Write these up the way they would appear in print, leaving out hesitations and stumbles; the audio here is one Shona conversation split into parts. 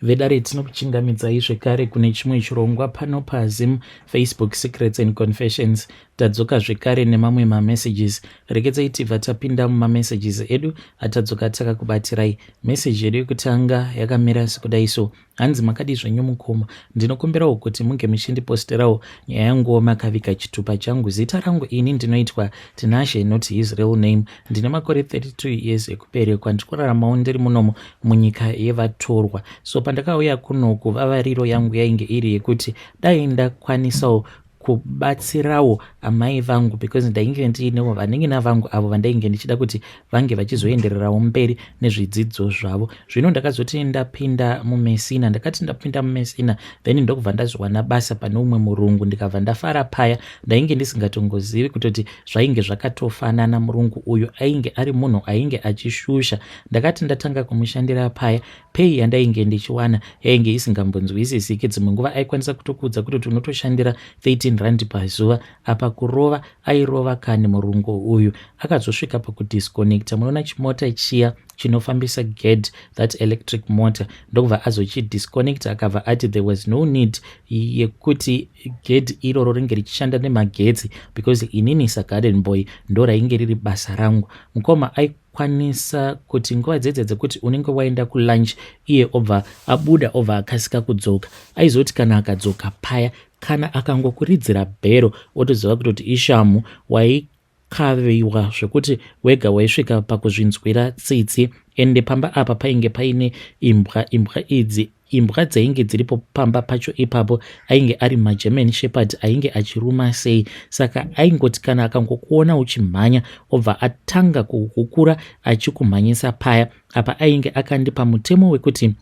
vedare tinokuchingamidzai zvekare kune chimwe chirongwa pano paZim Facebook Secrets and Confessions. Tadzoka zvekare nemamwe mamessages. Rekedzai tibva tapinda mumamessages edu atadzoka takakubatirai. Message yedu yekutanga yakamira sekudai so: hanzi makadi zvenyu mukoma, ndinokumbirawo kuti munge muchindiposterawo nyaya yangu makavika chitupa changu. Zita rangu ini ndinoitwa Tinashe, not his real name. Ndine makore 32 years ekuberekwa. Ndikuraramawo ndiri munomo munyika yevatorwa. So pandakauya kunoku vavariro yangu yainge iri yekuti dai ndakwanisawo kubatsirawo amai vangu, because ndainge ndiinewo vanengena vangu avo vandainge ndichida kuti vange vachizoendererawo mberi nezvidzidzo zvavo. Zvino ndakazoti ndapinda mumesina, ndakati ndapinda mumesina then ndokubva ndazowana basa pane umwe murungu, ndikabva ndafara paya. Ndainge ndisingatongozivi kutoti zvainge zvakatofanana. Murungu uyu ainge ari munhu ainge achishusha. Ndakati ndatanga kumushandira paya, pei yandainge ndichiwana yainge isingambonzwisisiki. Dzimwe nguva aikwanisa kutokudza kuti unotoshandira 13 rand pazuva. Apa kurova airova kani murungu uyu. Akazosvika pakudisconnecta, munoona chimota chiya chinofambisa gate, that electric motor, ndokubva azochidisconnecta. Akabva ati there was no need yekuti gate iroro ringe richishanda nemagetsi, because inini sagarden boy ndo rainge riri basa rangu. Mukoma aikwanisa kuti nguva dzedze dzekuti unenge waenda kulunch iye obva abuda obva akasika kudzoka, aizoti kana akadzoka paya, kana akangokuridzira bhero otoziva kutoti ishamu waikaviwa zvekuti wega waisvika pakuzvinzwira tsitsi. Ende pamba apa painge paine imbwa idzi, imbwa dzainge dziripo pamba pacho ipapo ainge ari maGerman Shepherd ainge achiruma sei. Saka aingoti kana akangokuona uchimhanya obva atanga kukukura achikumhanyisa paya. Apa ainge akandipa mutemo wekuti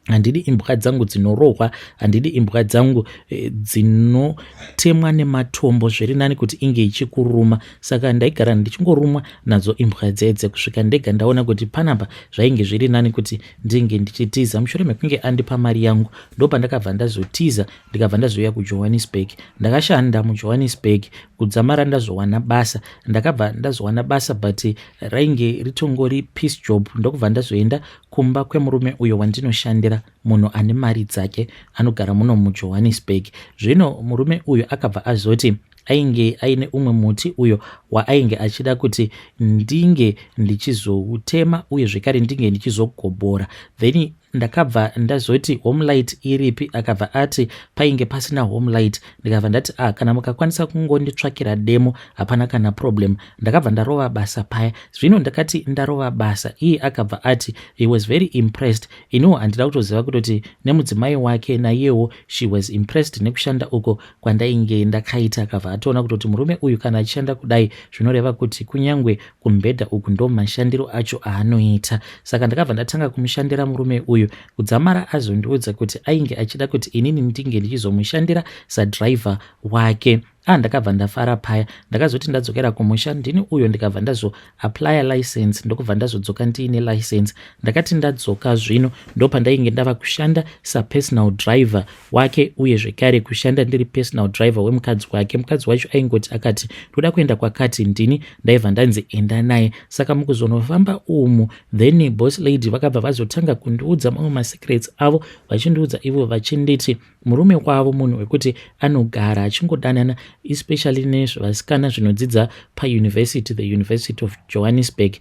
handidi imbwa dzangu dzinorohwa, handidi imbwa dzangu dzinotemwa nematombo, zviri nani kuti inge ichikuruma. Saka ndaigara ndichingorumwa nadzo imbwa dzedze kusvika ndega ndaona kuti panapa zvainge zviri nani kuti ndinge ndichitiza. Mushure mekunge andipa mari yangu ndopandakabva ndazotiza, ndikabva ndazouya kuJohannesburg. Ndakashanda muJohannesburg kudzamara ndazowana basa. Ndakabva ndazowana basa but rainge ritongori piece job. Ndokubva ndazoenda kumba kwemurume uyo wandinoshandira, munhu ane mari dzake, anogara muno muJohannesburg. Zvino murume uyu akabva azoti ainge aine umwe muti uyo waainge achida kuti ndinge ndichizoutema uye zvekare ndinge ndichizogobhora. Then ndakabva ndazoti homelight iripi, akabva ati painge pasina homelight. Ndikabva ndati kana mukakwanisa kungonditsvakira demo hapana kana problem. Ndakabva ndarova basa paya. Zvino ndakati ndarova basa, iye akabva ati he was very impressed. Iniwo handida kutoziva kutoti nemudzimai wake naiyewo she was impressed nekushanda uko kwandainge ndakaita. Akabva atoona kutoti murume uyu kana achishanda kudai zvinoreva kuti kunyangwe kumbhedha uku ndo mashandiro acho aanoita. Saka ndakabva ndatanga kumushandira murume uyu kudzamara azondiudza kuti ainge achida kuti inini ndinge ndichizomushandira sadriver wake. Ndakabva ndafara paya. Ndakazoti ndadzokera kumusha ndini uyo ndikabva ndazoapply license, ndokubva ndazodzoka ndiine license. Ndakati ndadzoka zvino ndopandainge ndava kushanda sapersonal driver wake, uye zvekare kushanda ndiri personal driver wemukadzi wake. Mukadzi wacho aingoti akati toda kuenda kwakati, ndini ndaibva ndanzi enda naye. Saka mukuzonofamba umu then boss lady vakabva vazotanga kundiudza mamwe masecrets avo, vachindiudza ivo vachinditi murume wavo munhu wekuti anogara achingodanana especially nezvasikana zvinodzidza pauniversity, the University of Johannesburg.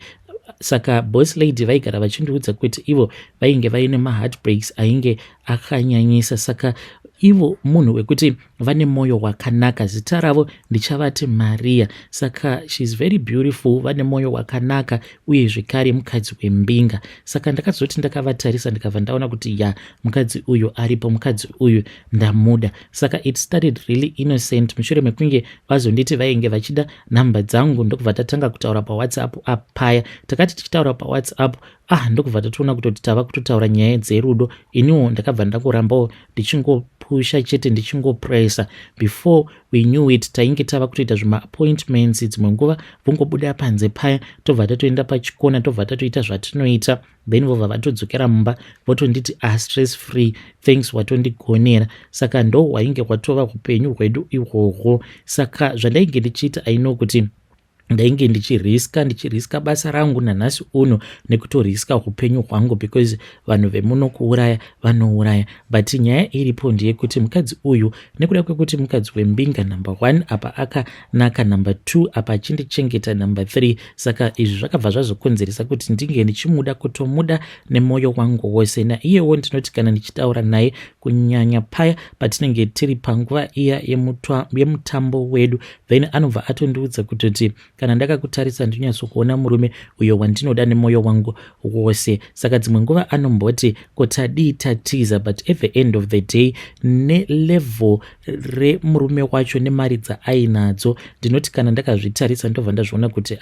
Saka boss lady vaigara vachindiudza kuti ivo vainge vaine maheartbreaks ainge akanyanyisa. Saka ivo munhu wekuti vane moyo wakanaka. Zita ravo ndichavati Maria. Saka she's very beautiful, vane moyo wakanaka uye zvekare mukadzi wembinga. Saka ndakazoti ndakavatarisa ndikabva ndaona kuti mukadzi uyu aripo, mukadzi uyu ndamuda. Saka it started really innocent. Mushure mekunge vazonditi vainge vachida namba dzangu, ndokubva tatanga kutaura paWhatsApp apaya. Takati tichitaura paWhatsApp ndokubva tatoona kutoti tava kutotaura nyaya dzerudo. Iniwo ndakabva ndakurambawo ndichingopusha chete ndichingopressa. Before we knew it tainge tava kutoita zvima-appointments. Dzimwe nguva vongobuda panze paya tobva tatoenda pachikona tobva tatoita zvatinoita, then vobva vatodzokera mumba votonditi stress free, thanks watondigonera. Saka ndo hwainge hwatova upenyu hwedu ihwohwo. Saka zvandainge ndichiita I know kuti ndainge ndichiriska basa rangu nanhasi uno nekutoriska upenyu hwangu because vanhu vemuno kuuraya vanouraya. But nyaya iripo ndeyekuti mukadzi uyu nekuda kwekuti mukadzi wembinga number 1 apa akanaka, number 2 apa achindichengeta, number 3, saka izvi zvakabva zvazokonzeresa kuti ndinge ndichimuda, kutomuda nemwoyo wangu wose. Naiyewo ndinoti kana ndichitaura naye kunyanya paya patinenge tiri panguva iya yemutambo wedu, then anobva atondiudza kutoti kana ndakakutarisa ndinyasokuona murume uyo wandinoda nemwoyo wangu wose. Saka dzimwe nguva anomboti kotadii tatiza, but at the end of the day nelevel remurume wacho nemari dzaainadzo ndinoti kana ndakazvitarisa ndobva ndazviona kuti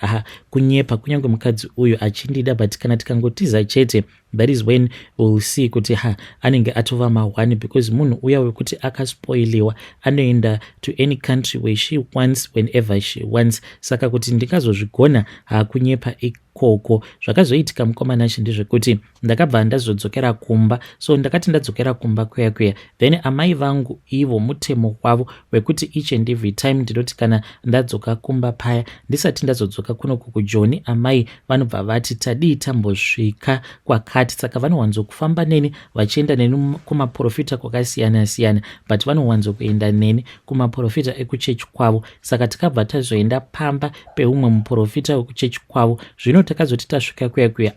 kunyepa kunyange mukadzi uyu achindida, but kana tikangotiza chete that is when we'll see kuti anenge atova ma1 because munhu uya wekuti akaspoiliwa anoenda to any country where she wants whenever she wants. Saka kuti ndikazozvigona kunyepa ikoko. Zvakazoitika mukomana acho ndezvekuti ndakabva ndazodzokera kumba, so ndakati ndadzokera kumba kuya then amai vangu ivo mutemo wavo wekuti each and every time ndinoti kana ndadzoka kumba paya ndisati ndazodzoka kunoku kujoni, amai vanobva vati tadii tambosvika kwakati. Saka vanowanzokufamba neni vachienda neni kumaprofita kwakasiyana siyana, but vanowanzokuenda neni kumaprofita ekuchechi kwavo. Saka tikabva tazoenda pamba peumwe muprofita wekuchechi kwavo. Zvino takazoti tasvika kuya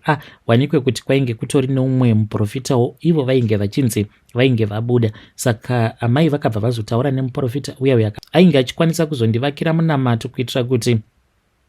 wanikwe kuti kwainge kutori neumwe muprofitawo, ivo vainge vachinzi vainge vabuda. Saka amai vakabva vazotaura nemuprofita uya ainge achikwanisa kuzondivakira munamato kuitira kuti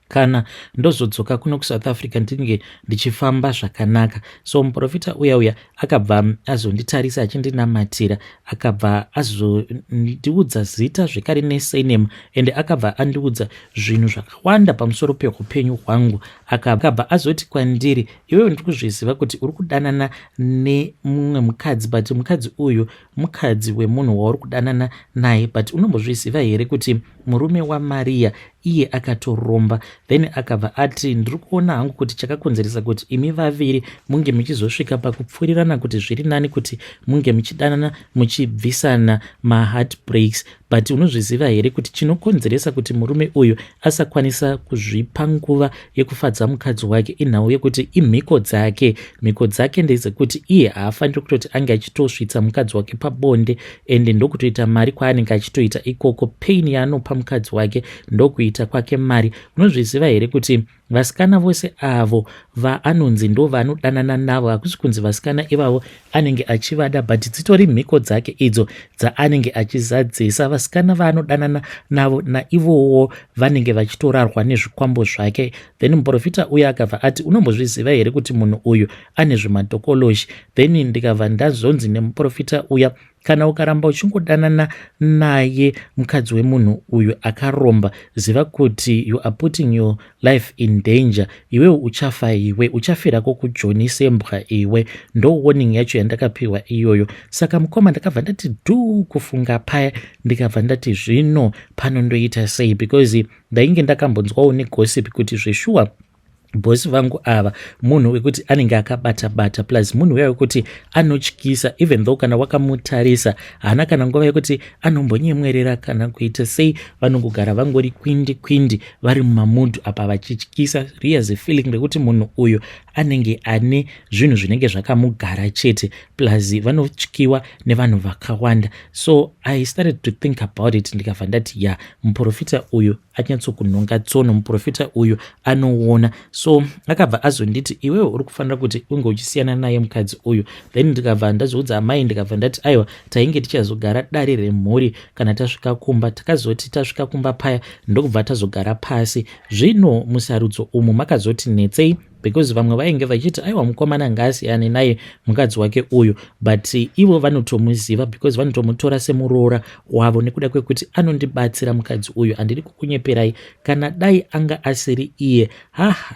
kana ndozodzoka kuno kuSouth Africa ndinge ndichifamba zvakanaka. So muprofita uya akabva azonditarisa achindinamatira, akabva azondiudza zita zvekare nesurname, ende akabva andiudza zvinhu zvakawanda pamusoro peupenyu hwangu. Akabva azoti kwandiri, iwewe ndikuzviziva kuti uri kudanana nemumwe mukadzi, but mukadzi uyu mukadzi wemunhu wauri kudanana naye, but unombozviziva here kuti murume waMaria iye akatoromba. Then akabva ati ndiri kuona hangu kuti chakakonzeresa kuti imi vaviri munge muchizosvika pakupfurirana kuti zviri nani kuti munge muchidanana muchibvisana maheartbreaks, but unozviziva here kuti chinokonzeresa kuti murume uyu asakwanisa kuzvipa nguva yekufadza mukadzi wake inhau yekuti imhiko dzake. Mhiko dzake ndezekuti iye haafaniri kutoti ange achitosvitsa mukadzi wake pabonde, ende ndokutoita mari kwaanenge achitoita ikoko. Pain yaanopa mukadzi wake ndokuita kwake mari. Unozviziva here kuti vasikana vose avo vaanonzi ndo vaanodanana navo hakusi kunzi vasikana ivavo anenge achivada, but dzitori mhiko dzake idzo dzaanenge achizadzisa. Vasikana vaanodanana navo naivowo vanenge vachitorarwa nezvikwambo zvake. Then muprofita uya akabva ati unombozviziva here kuti munhu uyu ane zvimadhokoloshi. Then ndikabva ndazonzi nemuprofita uya, kana ukaramba uchingodanana naye mukadzi wemunhu uyu akaromba, ziva kuti you are putting your life in danger. Iwewe uchafa, iwe uchafirako kujoni sembwa iwe. Ndo warning yacho yandakapiwa iyoyo. Saka mukoma ndakabva ndati kufunga paya, ndikabva ndati zvino panondoita sei, because ndainge ndakambonzwawo negossip kuti zveshuwa bosi vangu ava munhu wekuti anenge akabata plus munhu uya wekuti anotyisa, even though kana wakamutarisa hana kana nguva yekuti anombonyemwerera kana kuita sei. Vanongogara vangori kwindi vari mumamudhu apa vachityisa. Real feeling rekuti munhu uyu anenge ane zvinhu zvinenge zvakamugara chete, plus vanotyiwa nevanhu vakawanda. So I started to think about it, ndikabva ndati muprofita uyu anyatsokunhonga tsono, muprofita uyu anoona. So akabva azonditi iwewe uri kufanira kuti unge uchisiyana naye mukadzi uyu. Then ndikabva ndazoudza amai, ndikabva ndati aiwa tainge tichazogara dare remhuri kana tasvika kumba. Takazoti tasvika kumba paya ndokubva tazogara pasi. Zvino musarudzo umu makazoti netsei, because vamwe vainge vachiti aiwa mukomana ngaasiyane naye mukadzi wake uyu, but ivo vanotomuziva because vanotomutora semuroora wavo nekuda kwekuti anondibatsira mukadzi uyu. Handiri kukunyeperai, kana dai anga asiri iye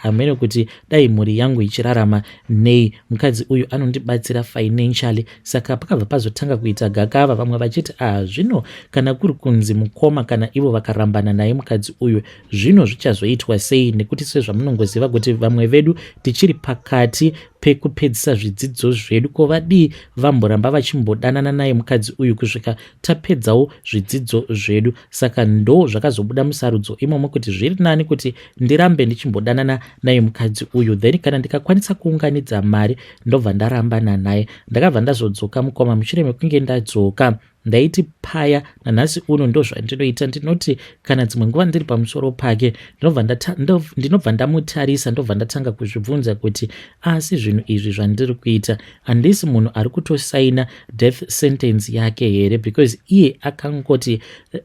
hamene kuti dai mhuri yangu ichirarama nei. Mukadzi uyu anondibatsira financially. Saka pakabva pazotanga kuita gakava, vamwe vachiti zvino kana kuri kunzi mukoma kana ivo vakarambana naye mukadzi uyu zvino zvichazoitwa sei, nekuti sezvamunongoziva kuti vamwe vedu tichiri pakati pekupedzisa zvidzidzo zvedu. Ko vadii vamboramba vachimbodanana naye mukadzi uyu kusvika tapedzawo zvidzidzo zvedu? Saka ndo zvakazobuda musarudzo imomo kuti zviri nani kuti ndirambe ndichimbodanana naye mukadzi uyu, then kana ndikakwanisa kuunganidza mari ndobva ndarambana naye. Ndakabva ndazodzoka mukoma. Mushure mekunge ndadzoka ndaiti paya nanhasi uno ndo zvandinoita. Ndinoti kana dzimwe nguva ndiri pamusoro pake ndinobva ndamutarisa, ndobva ndatanga kuzvibvunza kuti asi zvinhu izvi zvandiri kuita handisi munhu ari kutosaina death sentence yake here? Because iye akangoti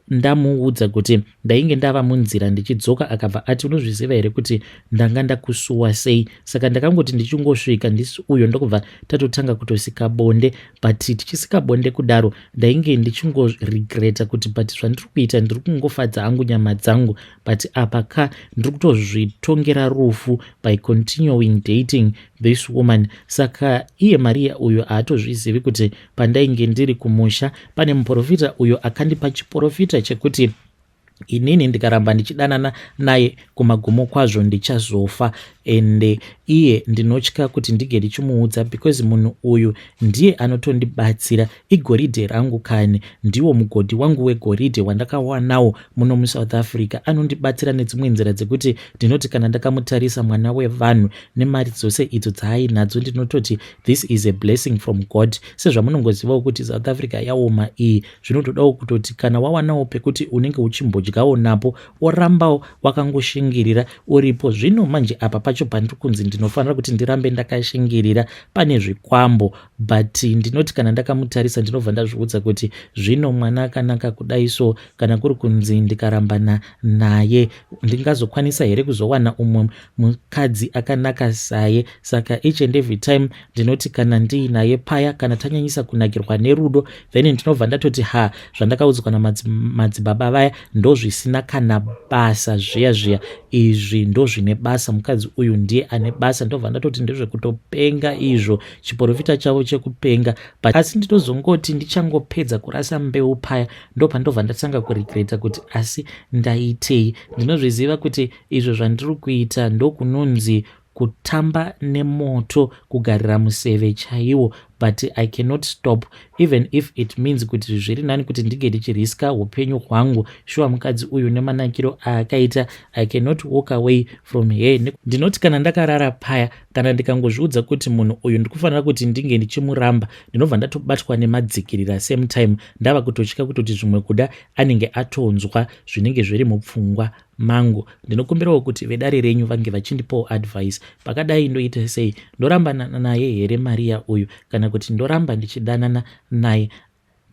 ndamuudza kuti ndainge ndava munzira ndichidzoka, akabva ati unozviziva here kuti ndanga ndakusuwa sei? Saka ndakangoti ndichingosvika ndisi uyo ndokubva tatotanga kutosika bonde. But tichisika bonde kudaro ndainge ndichingoregreta kuti but zvandiri kuita ndiri kungofadza hangu nyama dzangu, but apa ndiri kutozvitongera rufu by continuing dating this woman. Saka iye Maria uyo haatozvizivi kuti pandainge ndiri kumusha pane muprofita uyo akandipa chiprofita chekuti inini ndikaramba ndichidanana naye kumagumo kwazvo ndichazofa. Ende iye ndinotya kuti ndige ndichimuudza because munhu uyu ndiye anotondibatsira. Igoridhe rangu kane, ndiwo mugodhi wangu wegoridhe wandakawanawo muno muSouth Africa. Anondibatsira nedzimwe nzira dzekuti ndinoti kana ndakamutarisa mwana wevanhu nemari dzose idzo dzaainadzo ndinototi this is a blessing from God. Sezvamunongozivawo kuti South Africa yaoma iyi, zvinotodawo kutoti kana wawanawo pekuti unenge uchimbodyawo napo orambawo wakangoshingirira uripo. Zvino manje apa pacho pandiri kunzi ndinofanira kuti ndirambe ndakashingirira pane zvikwambo, but ndinoti kana ndakamutarisa ndinobva ndazviudza kuti zvino mwana akanaka kudai so kana kuri kunzi ndikarambana naye ndingazokwanisa here kuzowana umwe mukadzi akanaka saye? Saka each and every time ndinoti kana ndiinaye paya, kana tanyanyisa kunakirwa nerudo, then ndinobva ndatoti zvandakaudzwa namadzibaba vaya ndo zvisina kana basa zviya izvi ndo zvine basa. Mukadzi uyu ndiye ane basa. Ndobva ndatoti ndezvekutopenga izvo, chiprofita chavo chekupenga. But asi ndinozongoti ndichangopedza kurasa mbeu paya ndobva ndatanga kuregreta kuti asi ndaitei. Ndinozviziva kuti izvo zvandiri kuita ndokunonzi kutamba nemoto, kugarira museve chaiwo, but I cannot stop even if it means kuti zviri nani kuti ndige ndichiriska upenyu hwangu. Shuwa mukadzi uyu nemanakiro akaita, I cannot walk away from here. Ndinoti kana ndakarara paya, kana ndikangozviudza kuti munhu uyu ndikufanira kuti ndinge ndichimuramba, ndinobva ndatobatwa nemadzikirira same time. Ndava kutotya kutoti zvimwe kuda anenge atonzwa zvinenge zviri mupfungwa mangu. Ndinokumbirawo kuti vedare renyu vange vachindipawo advice. Pakadai ndoita sei? Ndorambana naye here Maria uyu kana kuti ndoramba ndichidanana naye?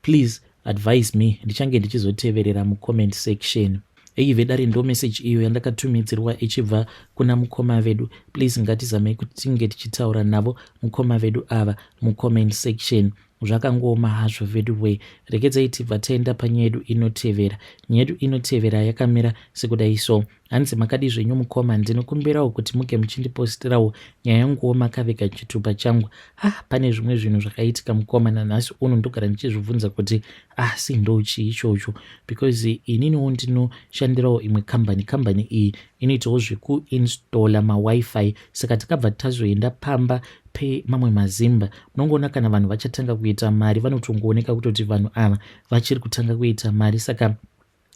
Please advise me. Ndichange ndichizoteverera mucomment section. Iyi vedare ndo message iyo yandakatumidzirwa ichibva kuna mukoma vedu. Please ngatizamei kuti tinge tichitaura navo mukoma vedu ava mucomment section. Zvakangoma hazvo vedu we. Regedzai tibva taenda panyaya yedu inotevera. Nyaya yedu inotevera yakamira sekudai so. Hanzi makadi zvenyu mukoma, ndinokumbirawo kuti muke muchindipostirawo nyaya yanguwo makaveka chitupa changu. Pane zvimwe zvinhu zvakaitika mukoma nanhasi uno ndogara ndichizvibvunza kuti asi ndochii ichocho, because ininiwo ndinoshandirawo imwe kambani iyi inoitawo zvekuinstalla mawifi. Saka takabva tazoenda pamba pemamwe mazimba. Munongoona kana vanhu vachatanga kuita mari vanotongooneka kutoti vanhu ava vachiri kutanga kuita mari. Saka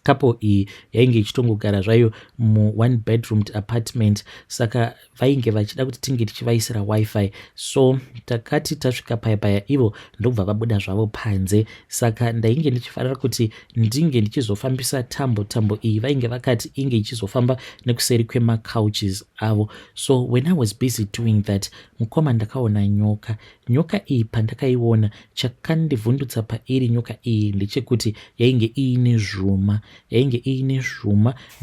couple iyi yainge ichitongogara zvayo mu1 bedroom apartment. Saka vainge vachida kuti tinge tichivaisira wifi. So takati tasvika paya ivo ndobva vabuda zvavo panze. Saka ndainge ndichifarira kuti ndinge ndichizofambisa tambo iyi. Vainge vakati inge ichizofamba nekuseri kwemacouches avo. So when I was busy doing that, mukoma ndakaona nyoka iyi. Pandakaiona chakandivhundutsa pairi nyoka iyi ndechekuti yainge iine zvuma.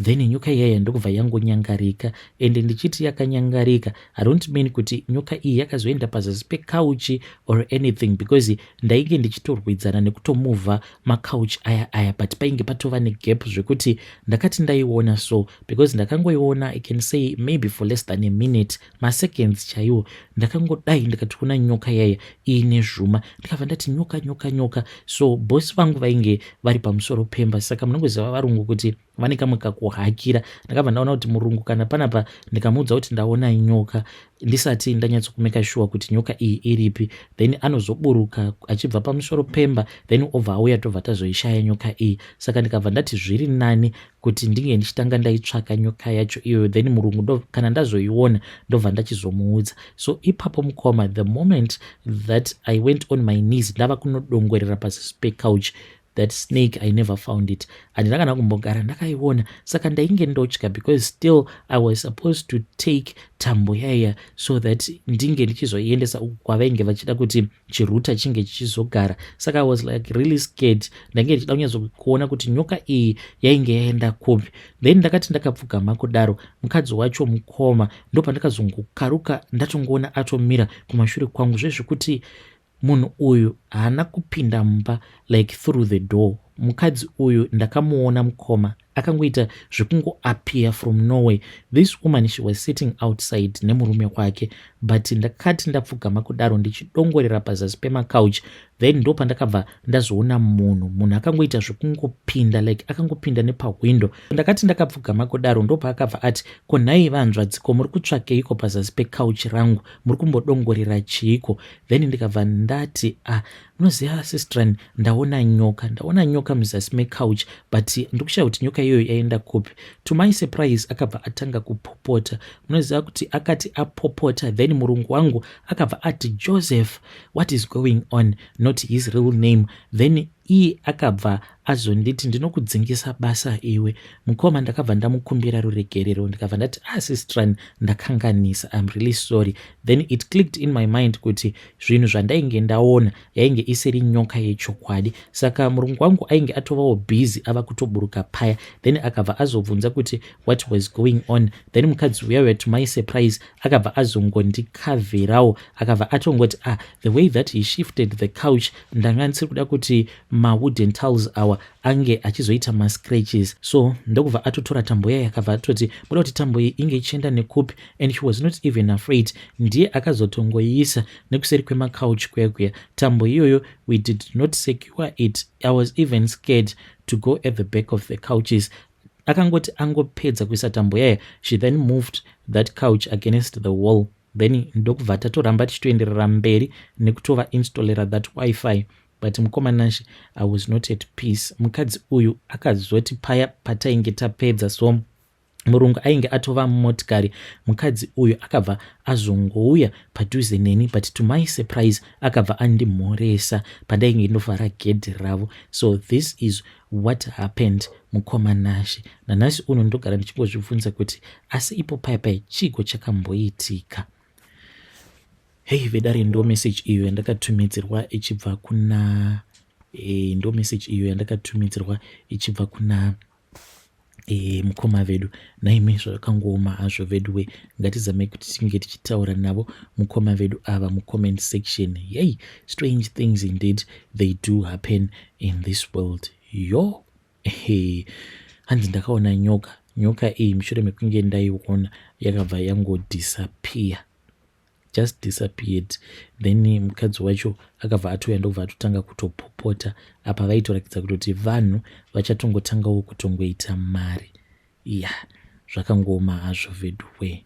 Then nyoka iyaya ndokubva yangonyangarika. Ende ndichiti yakanyangarika, I don't mean kuti nyoka iyi yakazoenda pazasi pekauchi or anything, because ndainge ndichitorwidzana nekutomuvha makauchi aya, but painge patova negap zvekuti ndakati ndaiona so, because ndakangoiona I can say maybe for less than a minute, maseconds chaiwo. Ndakangodai ndikatoona nyoka yaya iine zvuma. Ndikabva ndati nyoka. So bosi vangu vainge vari pamusoro pemba. Saka munongoziva vanoratidza vavarungu kuti vane kamwe kakuhakira. Ndakabva ndaona kuti murungu kana panapa ndikamuudza kuti ndaona nyoka ndisati ndanyatsokumeka sure kuti nyoka iyi iripi, then anozoburuka achibva pamusoro pemba, then obva auya tobva tazoishaya nyoka iyi. Saka ndikabva ndati zviri nani kuti ndinge ndichitanga ndaitsvaka nyoka yacho iyoyo, then murungu kana ndazoiona ndobva ndachizomuudza. So ipapo mukoma, the moment that I went on my knees ndava kunodongorera pasi pecouch, that snake I never found it. Handina kana kumbogara ndakaiona, saka ndainge ndotya because still I was supposed to take tambo yaya so that ndinge ndichizoiendesa kwavainge vachida kuti chiruta chinge chichizogara. Saka I was like really scared. Ndange ndichida kunyazokuona kuti nyoka iyi yainge yaenda kupi. Then ndakati ndakapfugama kudaro, mukadzi wacho mukoma ndopandakazongokaruka ndatongoona atomira kumashure kwangu, zvezvekuti munhu uyu haana kupinda mumba like through the door. Mukadzi uyu ndakamuona mukoma akangoita zvekungoappear from nowhere. This woman, she was sitting outside nemurume wake, but ndakati ndapfugama kudaro ndichidongorera pazasi pemacouch, then ndo pandakabva ndazoona munhu akangoita zvekungopinda like akangopinda nepawindow. Ndakati ndakapfugama kudaro ndo paakabva ati, ko nhai vanzvadziko, muri kutsvakeiko pazasi pecouch rangu, muri kumbodongorera chiiko? Then ndikabva ndati munoziva sistrani, ndaona nyoka muzasi mecouch, but ndikushaya kuti nyoka iyoyo yaenda kupi. To my surprise akabva atanga kupopota. Munoziva kuti akati apopota, then murungu wangu akabva ati, Joseph, what is going on? Not his real name. Then iye akabva azonditi, ndinokudzingisa basa iwe. Mukoma ndakabva ndamukumbira ruregerero, ndikabva ndati sistrani, ndakanganisa, I'm really sorry. Then it clicked in my mind kuti zvinhu zvandainge ndaona yainge isiri nyoka yechokwadi. Saka murungu wangu ainge atovawo busy ava kutoburuka paya, then akabva azobvunza kuti what was going on. Then mukadzi uya, to my surprise, akabva azongondikavhirawo, akabva atongoti the way that he shifted the couch, ndanga ndisiri kuda kuti wooden tiles awa ange achizoita mascratches. So ndokubva atotora tambo yaya akabva atoti boda kuti tambo iyi inge ichienda nekupi, and she was not even afraid. Ndiye akazotongoiisa nekuseri kwemacouch kuya. Tambo iyoyo we did not secure it. I was even scared to go at the back of the couches. Akangoti angopedza kuisa tambo yaya, she then moved that couch against the wall. Then ndokubva tatoramba tichitoenderera mberi nekutova installera that wifi. But mukomanashi, I was not at peace. Mukadzi uyu akazoti paya patainge tapedza, so murungu ainge atova mumotikari, mukadzi uyu akabva azongouya padhuze neni, but to my surprise akabva andimhoresa pandainge ndovhara gedhi ravo. So this is what happened mukomanashi. Nanhasi uno ndogara ndichimbozvibvunza kuti asi ipo paya chiko chakamboitika. Hey vedare, ndo message iyo yandakatumidzirwa ichibva kuna mukoma vedu. Naime zvakangooma hazvo veduwe, ngatizame kuti tinge tichitaura navo mukoma vedu ava mucomment section. Yay, strange things indeed they do happen in this world. Yo, hanzi ndakaona nyoka iyi mushure mekunge ndaiona yakabva yangodisappear, just disappeared. Then mukadzi wacho akabva atoya ndobva atotanga kutopopota. Apa vaitorakidza kuti vanhu vachatongotangawo kutongoita mari. Zvakangoma hazvo veduwe.